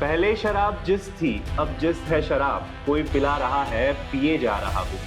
पहले शराब जिस थी अब जिस है शराब कोई पिला रहा है पिए जा रहा हूँ.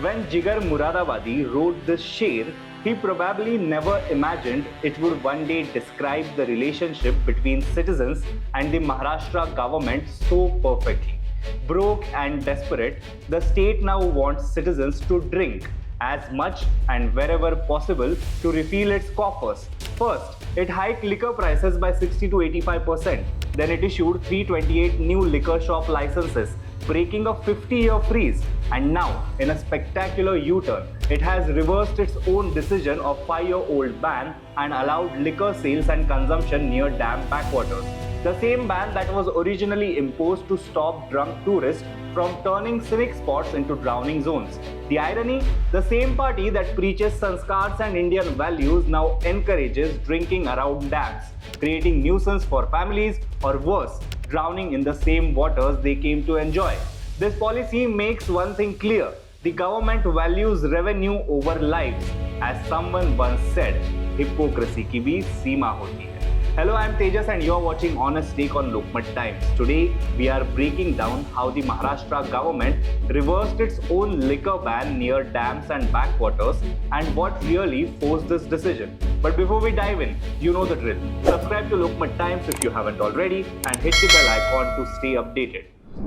When Jigar Muradabadi wrote this sher, he probably never imagined it would one day describe the relationship between citizens and the Maharashtra government so perfectly. Broke and desperate, the state now wants citizens to drink as much and wherever possible to refill its coffers. First, it hiked liquor prices by 60 to 85%. Then it issued 328 new liquor shop licenses, breaking a 50-year freeze. And now, in a spectacular U-turn, it has reversed its own decision of 5-year-old ban and allowed liquor sales and consumption near dam backwaters. The same ban that was originally imposed to stop drunk tourists from turning scenic spots into drowning zones. The irony, the same party that preaches sanskars and Indian values now encourages drinking around dams, creating nuisance for families or worse, drowning in the same waters they came to enjoy. This policy makes one thing clear: the government values revenue over lives. As someone once said, hypocrisy की भी सीमा होती है. Hello, I am Tejas and you are watching Honest Take on Lokmat Times. Today, we are breaking down how the Maharashtra government reversed its own liquor ban near dams and backwaters and what really forced this decision. But before we dive in, you know the drill. Subscribe to Lokmat Times if you haven't already and hit the bell icon to stay updated.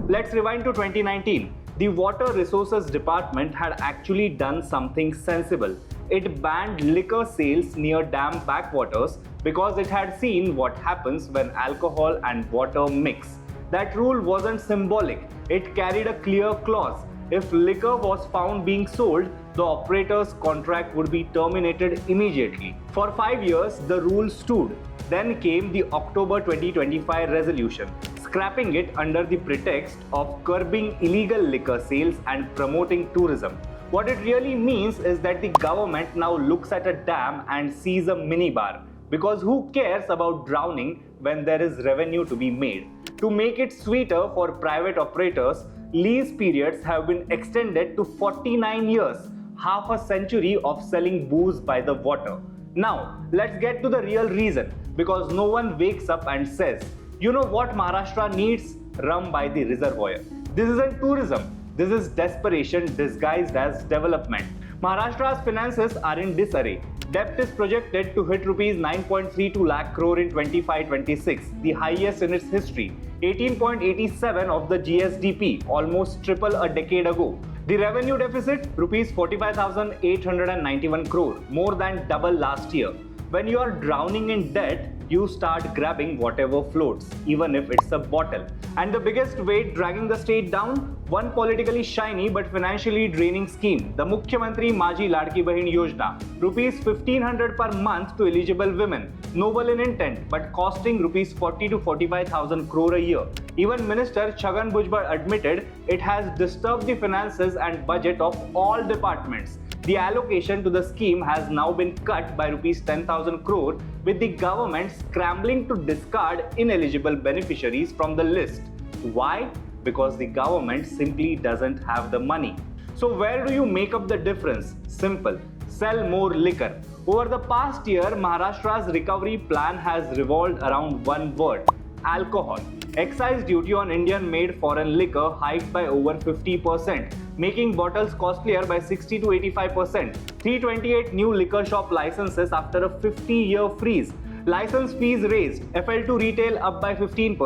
Let's rewind to 2019. The Water Resources Department had actually done something sensible. It banned liquor sales near dam backwaters because it had seen what happens when alcohol and water mix. That rule wasn't symbolic, it carried a clear clause. If liquor was found being sold, the operator's contract would be terminated immediately. For 5 years, the rule stood. Then came the October 2025 resolution, scrapping it under the pretext of curbing illegal liquor sales and promoting tourism. What it really means is that the government now looks at a dam and sees a minibar. Because who cares about drowning when there is revenue to be made? To make it sweeter for private operators, lease periods have been extended to 49 years, half a century of selling booze by the water. Now, let's get to the real reason. Because no one wakes up and says, you know what Maharashtra needs? Rum by the reservoir. This isn't tourism. This is desperation disguised as development. Maharashtra's finances are in disarray. Debt is projected to hit rupees 9.32 lakh crore in 25-26, the highest in its history. 18.87 of the GSDP, almost triple a decade ago. The revenue deficit, rupees 45,891 crore, more than double last year. When you are drowning in debt, you start grabbing whatever floats, even if it's a bottle. And the biggest weight dragging the state down? One politically shiny but financially draining scheme, the Mukhyamantri Maji Ladki Bahin Yojana, rupees 1,500 per month to eligible women, noble in intent but costing rupees 40 to 45,000 crore a year. Even Minister Chhagan Bhujbal admitted it has disturbed the finances and budget of all departments. The allocation to the scheme has now been cut by rupees 10,000 crore, with the government scrambling to discard ineligible beneficiaries from the list. Why? Because the government simply doesn't have the money. So where do you make up the difference? Simple. Sell more liquor. Over the past year, Maharashtra's recovery plan has revolved around one word: alcohol. Excise duty on Indian-made foreign liquor hiked by over 50%, making bottles costlier by 60 to 85%. 328 new liquor shop licenses after a 50-year freeze. License fees raised, FL2 retail up by 15%,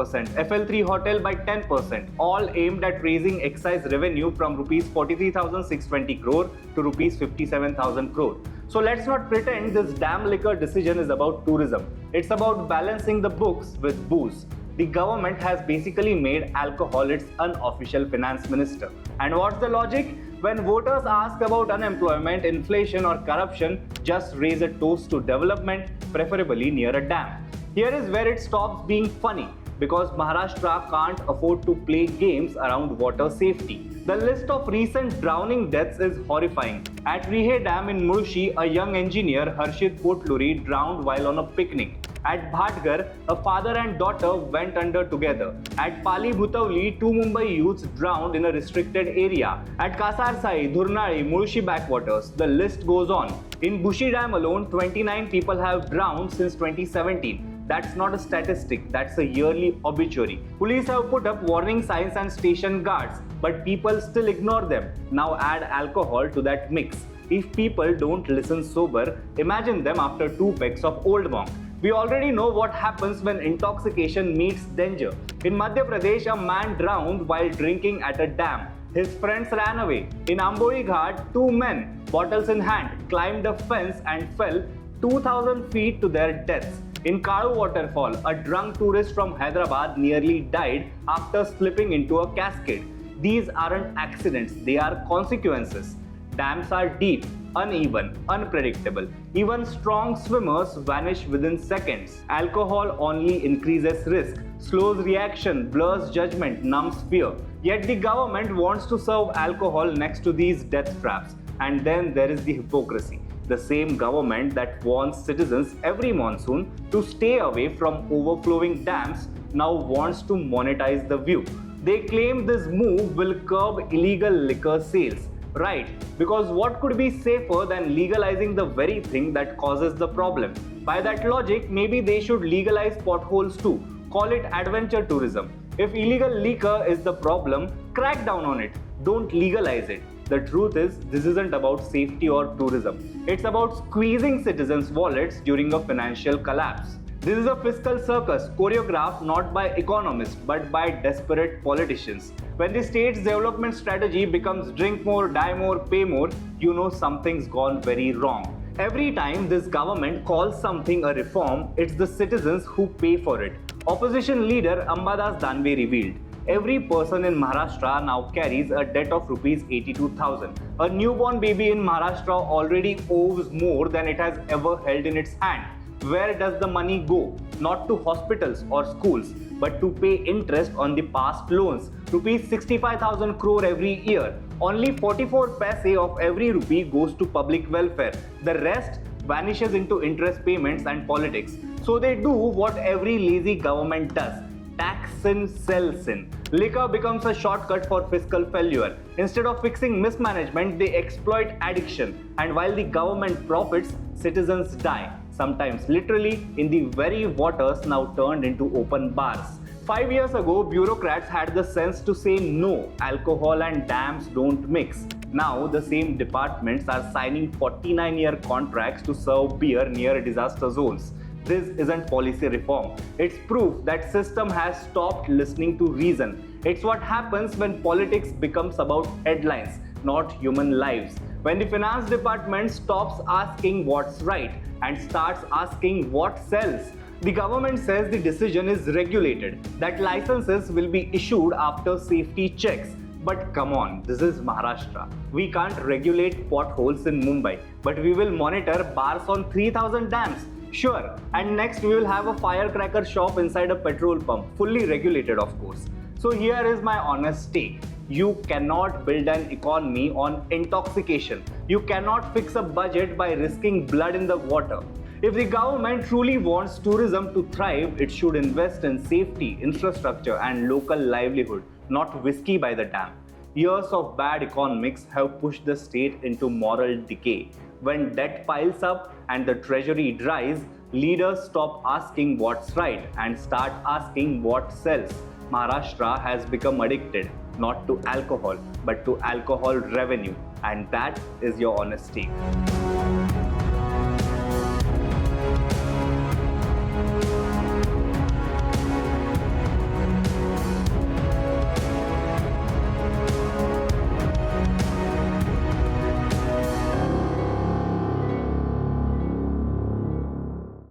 FL3 hotel by 10%, all aimed at raising excise revenue from rupees 43,620 crore to rupees 57,000 crore. So let's not pretend this damn liquor decision is about tourism. It's about balancing the books with booze. The government has basically made alcohol its unofficial finance minister. And what's the logic? When voters ask about unemployment, inflation or corruption, just raise a toast to development, preferably near a dam. Here is where it stops being funny, because Maharashtra can't afford to play games around water safety. The list of recent drowning deaths is horrifying. At Rihe Dam in Mulshi, a young engineer, Harshit Potluri, drowned while on a picnic. At Bhatgar, a father and daughter went under together. At Pali Bhutavli, 2 Mumbai youths drowned in a restricted area. At Kasarsai, Dhurnali, Mulshi backwaters, the list goes on. In Bushi Dam alone, 29 people have drowned since 2017. That's not a statistic, that's a yearly obituary. Police have put up warning signs and stationed guards, but people still ignore them. Now add alcohol to that mix. If people don't listen sober, imagine them after 2 pegs of Old Monk. We already know what happens when intoxication meets danger. In Madhya Pradesh, a man drowned while drinking at a dam. His friends ran away. In Amboi Ghat, 2 men, bottles in hand, climbed a fence and fell 2,000 feet to their deaths. In Kalu waterfall, a drunk tourist from Hyderabad nearly died after slipping into a cascade. These aren't accidents, they are consequences. Dams are deep, uneven, unpredictable. Even strong swimmers vanish within seconds. Alcohol only increases risk, slows reaction, blurs judgment, numbs fear. Yet the government wants to serve alcohol next to these death traps. And then there is the hypocrisy. The same government that warns citizens every monsoon to stay away from overflowing dams now wants to monetize the view. They claim this move will curb illegal liquor sales. Right, because what could be safer than legalizing the very thing that causes the problem? By that logic, maybe they should legalize potholes too. Call it adventure tourism. If illegal liquor is the problem, crack down on it. Don't legalize it. The truth is, this isn't about safety or tourism. It's about squeezing citizens' wallets during a financial collapse. This is a fiscal circus choreographed not by economists but by desperate politicians. When the state's development strategy becomes drink more, die more, pay more, you know something's gone very wrong. Every time this government calls something a reform, it's the citizens who pay for it. Opposition leader Ambadas Danve revealed, every person in Maharashtra now carries a debt of rupees 82,000. A newborn baby in Maharashtra already owes more than it has ever held in its hand. Where does the money go? Not to hospitals or schools, but to pay interest on the past loans. Rupees 65,000 crore every year. Only 44 paise of every rupee goes to public welfare. The rest vanishes into interest payments and politics. So they do what every lazy government does. Tax sin, sell sin. Liquor becomes a shortcut for fiscal failure. Instead of fixing mismanagement, they exploit addiction. And while the government profits, citizens die. Sometimes literally in the very waters now turned into open bars. 5 years ago, bureaucrats had the sense to say no, alcohol and dams don't mix. Now the same departments are signing 49-year contracts to serve beer near disaster zones. This isn't policy reform. It's proof that system has stopped listening to reason. It's what happens when politics becomes about headlines, not human lives. When the finance department stops asking what's right and starts asking what sells. The government says the decision is regulated, that licenses will be issued after safety checks. But come on, this is Maharashtra. We can't regulate potholes in Mumbai, but we will monitor bars on 3,000 dams. Sure, and next we will have a firecracker shop inside a petrol pump, fully regulated of course. So here is my honest take. You cannot build an economy on intoxication. You cannot fix a budget by risking blood in the water. If the government truly wants tourism to thrive, it should invest in safety, infrastructure and local livelihood, not whiskey by the dam. Years of bad economics have pushed the state into moral decay. When debt piles up and the treasury dries, leaders stop asking what's right and start asking what sells. Maharashtra has become addicted, not to alcohol, but to alcohol revenue. And that is your honest take.